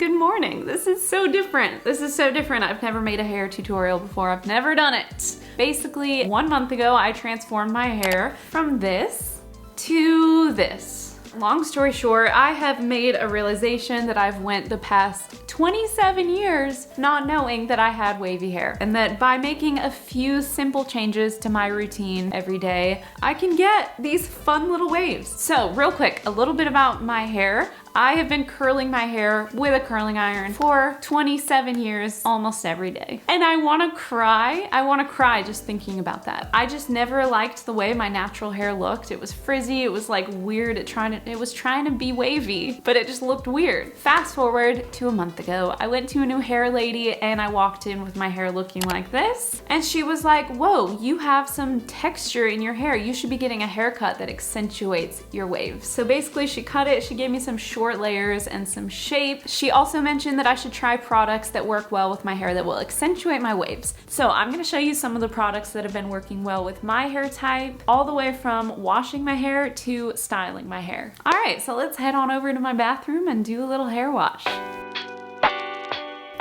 Good morning. This is so different. I've never made a hair tutorial before. I've never done it. Basically, 1 month ago, I transformed my hair from this to this. Long story short, I have made a realization that I've went the past 27 years not knowing that I had wavy hair, and that by making a few simple changes to my routine every day, I can get these fun little waves. So real quick, a little bit about my hair. I have been curling my hair with a curling iron for 27 years, almost every day. And I wanna cry. I wanna cry just thinking about that. I just never liked the way my natural hair looked. It was frizzy, it was like weird, it was trying to be wavy, but it just looked weird. Fast forward to a month ago, I went to a new hair lady and I walked in with my hair looking like this. And she was like, whoa, you have some texture in your hair. You should be getting a haircut that accentuates your waves. So basically she cut it, she gave me some short layers and some shape. She also mentioned that I should try products that work well with my hair that will accentuate my waves. So I'm gonna show you some of the products that have been working well with my hair type, all the way from washing my hair to styling my hair. All right, so let's head on over to my bathroom and do a little hair wash.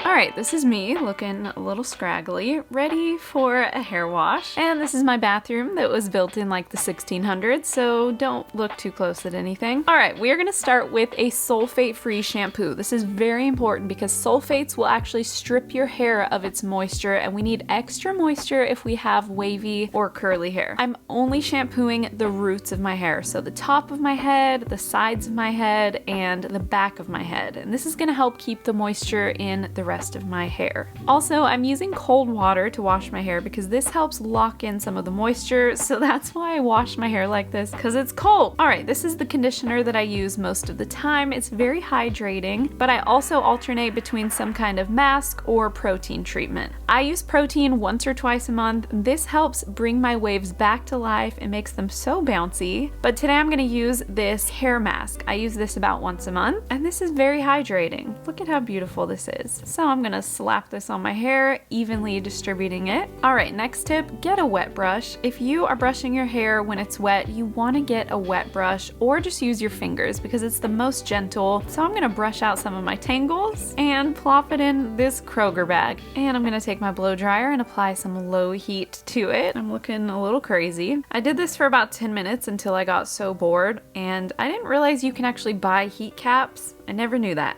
All right, this is me looking a little scraggly, ready for a hair wash. And this is my bathroom that was built in like the 1600s, so don't look too close at anything. All right, we're gonna start with a sulfate-free shampoo. This is very important because sulfates will actually strip your hair of its moisture, and we need extra moisture if we have wavy or curly hair. I'm only shampooing the roots of my hair, so the top of my head, the sides of my head, and the back of my head. And this is gonna help keep the moisture in the rest of my hair. Also, I'm using cold water to wash my hair because this helps lock in some of the moisture, so that's why I wash my hair like this, because it's cold. All right, this is the conditioner that I use most of the time. It's very hydrating, but I also alternate between some kind of mask or protein treatment. I use protein once or twice a month. This helps bring my waves back to life and makes them so bouncy. But today I'm gonna use this hair mask. I use this about once a month, and this is very hydrating. Look at how beautiful this is. So I'm gonna slap this on my hair, evenly distributing it. All right, next tip, get a wet brush. If you are brushing your hair when it's wet, you wanna get a wet brush or just use your fingers because it's the most gentle. So I'm gonna brush out some of my tangles and plop it in this Kroger bag. And I'm gonna take my blow dryer and apply some low heat to it. I'm looking a little crazy. I did this for about 10 minutes until I got so bored, and I didn't realize you can actually buy heat caps. I never knew that.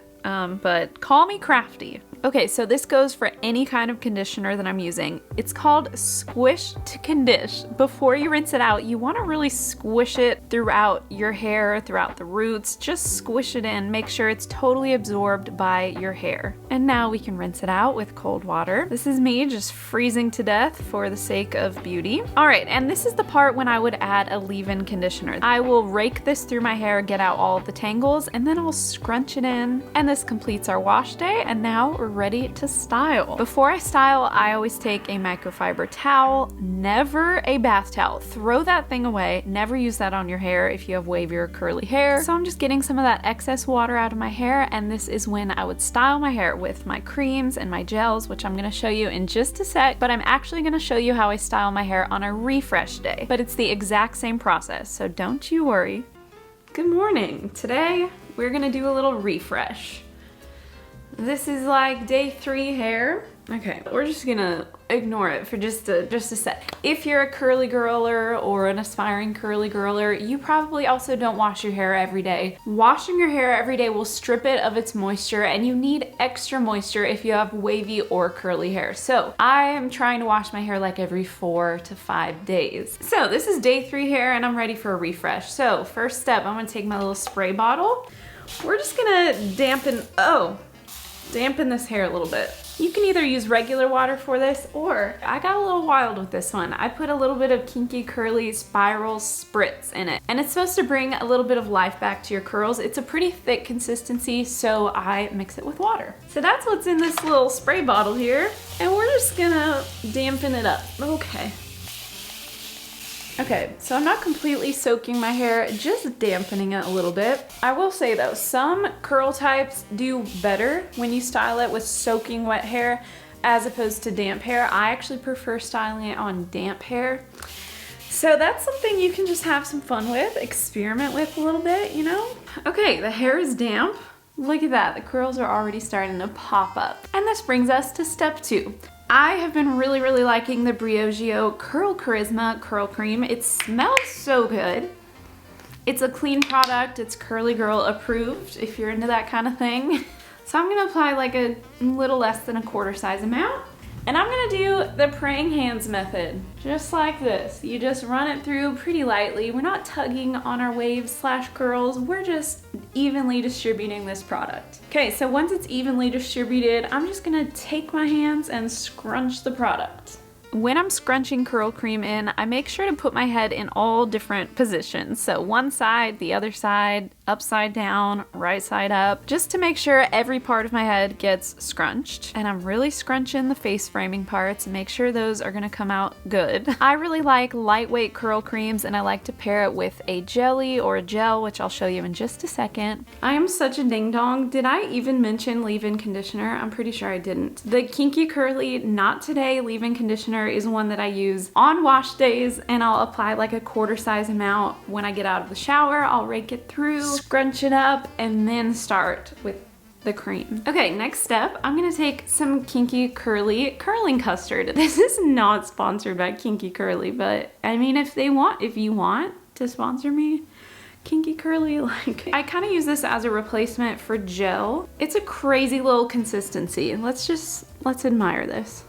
But call me crafty. Okay, so this goes for any kind of conditioner that I'm using. It's called squish to condish. Before you rinse it out, you wanna really squish it throughout your hair, throughout the roots. Just squish it in, make sure it's totally absorbed by your hair. And now we can rinse it out with cold water. This is me just freezing to death for the sake of beauty. All right, and this is the part when I would add a leave-in conditioner. I will rake this through my hair, get out all of the tangles, and then I'll scrunch it in. And this completes our wash day, and now we're ready to style. Before I style, I always take a microfiber towel, never a bath towel. Throw that thing away. Never use that on your hair if you have wavy or curly hair. So I'm just getting some of that excess water out of my hair, and this is when I would style my hair with my creams and my gels, which I'm gonna show you in just a sec, but I'm actually gonna show you how I style my hair on a refresh day. But it's the exact same process, so don't you worry. Good morning. Today, we're gonna do a little refresh. This is like day 3 hair. Okay, we're just gonna ignore it for just a sec. If you're a curly girler or an aspiring curly girler, you probably also don't wash your hair every day. Washing your hair every day will strip it of its moisture, and you need extra moisture if you have wavy or curly hair. So I am trying to wash my hair like every 4 to 5 days. So this is day 3 hair, and I'm ready for a refresh. So first step, I'm gonna take my little spray bottle. We're just gonna dampen this hair a little bit. You can either use regular water for this, or I got a little wild with this one. I put a little bit of Kinky Curly Spiral Spritz in it, and it's supposed to bring a little bit of life back to your curls. It's a pretty thick consistency, so I mix it with water. So that's what's in this little spray bottle here, and we're just gonna dampen it up. Okay, so I'm not completely soaking my hair, just dampening it a little bit. I will say though, some curl types do better when you style it with soaking wet hair as opposed to damp hair. I actually prefer styling it on damp hair. So that's something you can just have some fun with, experiment with a little bit, you know? Okay, the hair is damp. Look at that, the curls are already starting to pop up. And this brings us to step 2. I have been really liking the Briogeo Curl Charisma Curl Cream. It smells so good. It's a clean product, it's Curly Girl approved if you're into that kind of thing. So I'm gonna apply like a little less than a quarter size amount. And I'm gonna do the praying hands method, just like this. You just run it through pretty lightly. We're not tugging on our waves / curls, we're just evenly distributing this product. Okay, so once it's evenly distributed, I'm just gonna take my hands and scrunch the product. When I'm scrunching curl cream in, I make sure to put my head in all different positions. So one side, the other side, upside down, right side up, just to make sure every part of my head gets scrunched. And I'm really scrunching the face framing parts and make sure those are gonna come out good. I really like lightweight curl creams, and I like to pair it with a jelly or a gel, which I'll show you in just a second. I am such a ding dong. Did I even mention leave-in conditioner? I'm pretty sure I didn't. The Kinky Curly Not Today leave-in conditioner is one that I use on wash days, and I'll apply like a quarter size amount when I get out of the shower. I'll rake it through, scrunch it up, and then start with the cream. Okay, next step, I'm gonna take some Kinky Curly curling custard. This is not sponsored by Kinky Curly, but I mean, if you want to sponsor me, Kinky Curly, like, I kind of use this as a replacement for gel. It's a crazy little consistency. Let's admire this.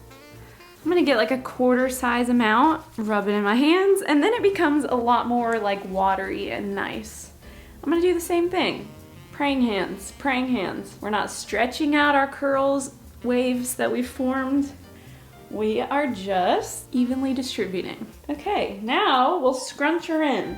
I'm gonna get like a quarter size amount, rub it in my hands, and then it becomes a lot more like watery and nice. I'm gonna do the same thing. Praying hands, praying hands. We're not stretching out our curls, waves that we've formed. We are just evenly distributing. Okay, now we'll scrunch her in.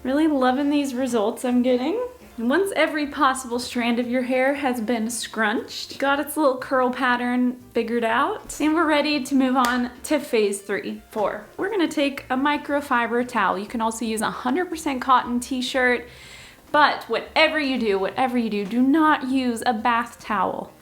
Really loving these results I'm getting. And once every possible strand of your hair has been scrunched, got its little curl pattern figured out, and we're ready to move on to phase 4. We're gonna take a microfiber towel. You can also use a 100% cotton t-shirt, but whatever you do, do not use a bath towel.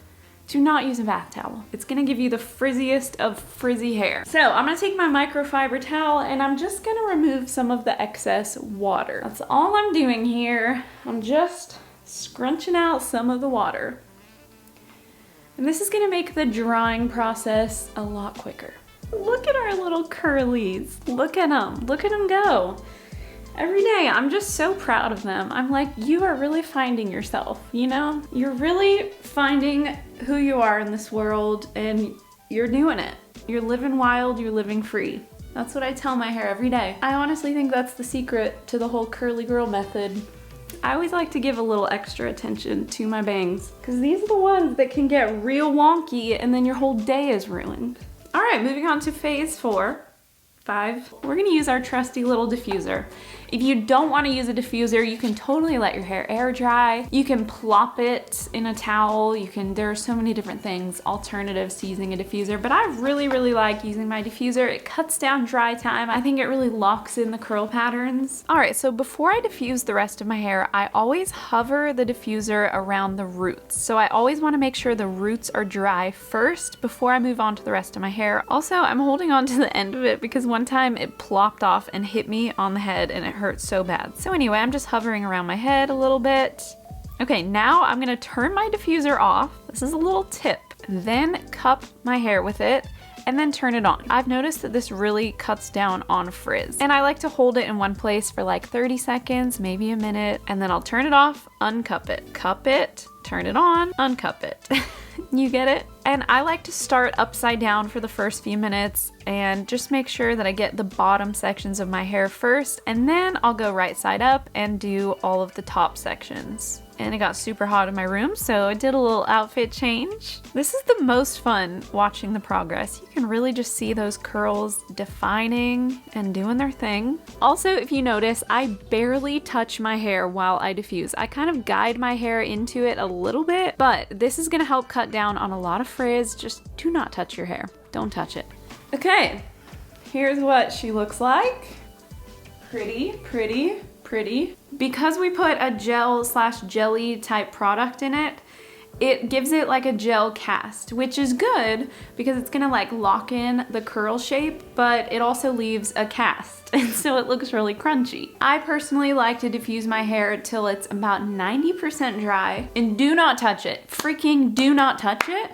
Do not use a bath towel. It's gonna give you the frizziest of frizzy hair. So I'm gonna take my microfiber towel and I'm just gonna remove some of the excess water. That's all I'm doing here. I'm just scrunching out some of the water. And this is gonna make the drying process a lot quicker. Look at our little curlies. Look at them go. Every day, I'm just so proud of them. I'm like, you are really finding yourself, you know? You're really finding who you are in this world, and you're doing it. You're living wild, you're living free. That's what I tell my hair every day. I honestly think that's the secret to the whole curly girl method. I always like to give a little extra attention to my bangs, because these are the ones that can get real wonky and then your whole day is ruined. All right, moving on to phase 5. We're gonna use our trusty little diffuser. If you don't wanna use a diffuser, you can totally let your hair air dry. You can plop it in a towel. There are so many different things, alternatives to using a diffuser, but I really like using my diffuser. It cuts down dry time. I think it really locks in the curl patterns. All right, so before I diffuse the rest of my hair, I always hover the diffuser around the roots. So I always wanna make sure the roots are dry first before I move on to the rest of my hair. Also, I'm holding on to the end of it because one time it plopped off and hit me on the head and it hurt so bad. So anyway, I'm just hovering around my head a little bit. Okay, now I'm gonna turn my diffuser off. This is a little tip. Then cup my hair with it and then turn it on. I've noticed that this really cuts down on frizz. And I like to hold it in one place for like 30 seconds, maybe a minute, and then I'll turn it off, uncup it, cup it, turn it on, uncup it. You get it? And I like to start upside down for the first few minutes and just make sure that I get the bottom sections of my hair first, and then I'll go right side up and do all of the top sections. And it got super hot in my room, so I did a little outfit change. This is the most fun watching the progress. You can really just see those curls defining and doing their thing. Also, if you notice, I barely touch my hair while I diffuse. I kind of guide my hair into it a little bit, but this is gonna help cut down on a lot of frizz. Just do not touch your hair. Don't touch it. Okay, here's what she looks like. Pretty. Because we put a gel / jelly type product in it, it gives it like a gel cast, which is good because it's gonna like lock in the curl shape, but it also leaves a cast, and so it looks really crunchy. I personally like to diffuse my hair till it's about 90% dry, and do not touch it. Freaking do not touch it.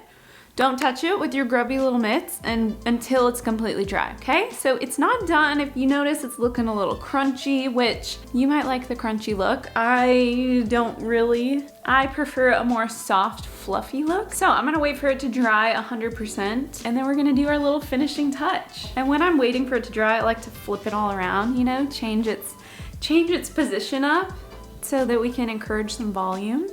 Don't touch it with your grubby little mitts until it's completely dry, okay? So it's not done. If you notice it's looking a little crunchy, which you might like the crunchy look. I don't really. I prefer a more soft, fluffy look. So I'm gonna wait for it to dry 100%, and then we're gonna do our little finishing touch. And when I'm waiting for it to dry, I like to flip it all around, you know, change its position up so that we can encourage some volume.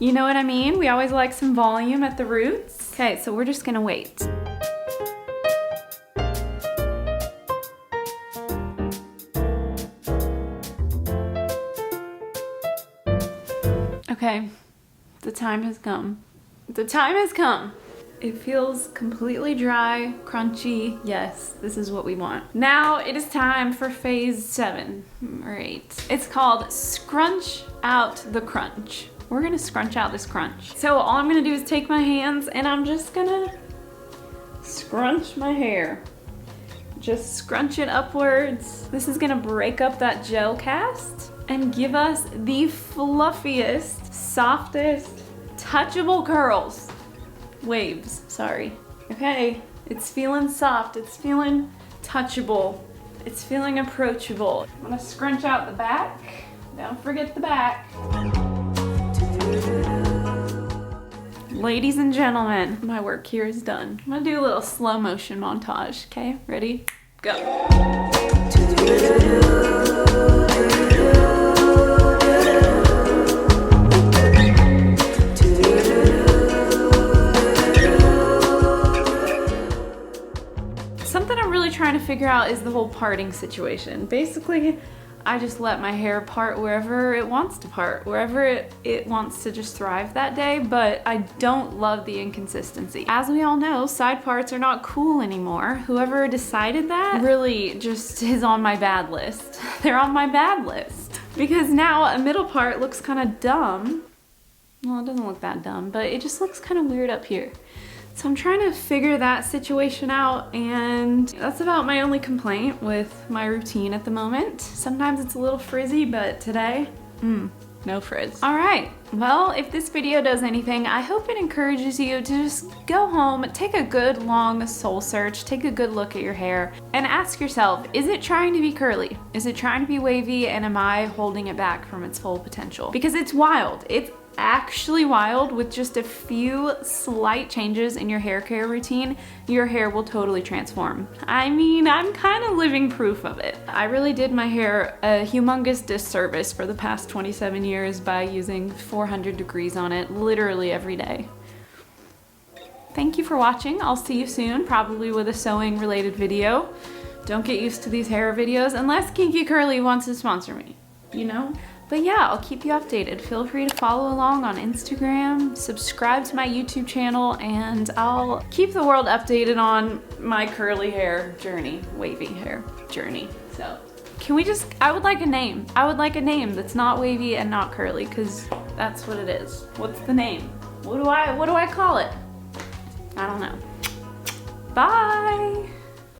You know what I mean? We always like some volume at the roots. Okay, so we're just gonna wait. Okay, the time has come. The time has come. It feels completely dry, crunchy. Yes, this is what we want. Now it is time for phase 7 or 8. It's called Scrunch Out the Crunch. We're gonna scrunch out this crunch. So all I'm gonna do is take my hands and I'm just gonna scrunch my hair. Just scrunch it upwards. This is gonna break up that gel cast and give us the fluffiest, softest, touchable curls. Waves, sorry. Okay, it's feeling soft, it's feeling touchable, it's feeling approachable. I'm gonna scrunch out the back. Don't forget the back. Ladies and gentlemen, my work here is done. I'm gonna do a little slow motion montage, okay? Ready? Go. Something I'm really trying to figure out is the whole parting situation. Basically, I just let my hair part wherever it wants to part, wherever it wants to just thrive that day, but I don't love the inconsistency. As we all know, side parts are not cool anymore. Whoever decided that really just is on my bad list. They're on my bad list. Because now a middle part looks kind of dumb. Well, it doesn't look that dumb, but it just looks kind of weird up here. So I'm trying to figure that situation out, and that's about my only complaint with my routine at the moment. Sometimes it's a little frizzy, but today, no frizz. All right, well, if this video does anything, I hope it encourages you to just go home, take a good long soul search, take a good look at your hair, and ask yourself, is it trying to be curly? Is it trying to be wavy, and am I holding it back from its full potential? Because it's wild. It's actually wild. With just a few slight changes in your hair care routine, your hair will totally transform. I mean, I'm kind of living proof of it. I really did my hair a humongous disservice for the past 27 years by using 400 degrees on it literally every day. Thank you for watching. I'll see you soon, probably with a sewing related video. Don't get used to these hair videos unless Kinky Curly wants to sponsor me, you know? But yeah, I'll keep you updated. Feel free to follow along on Instagram, subscribe to my YouTube channel, and I'll keep the world updated on my curly hair journey, wavy hair journey. So, can we just, I would like a name. I would like a name that's not wavy and not curly, because that's what it is. What's the name? What do I call it? I don't know. Bye!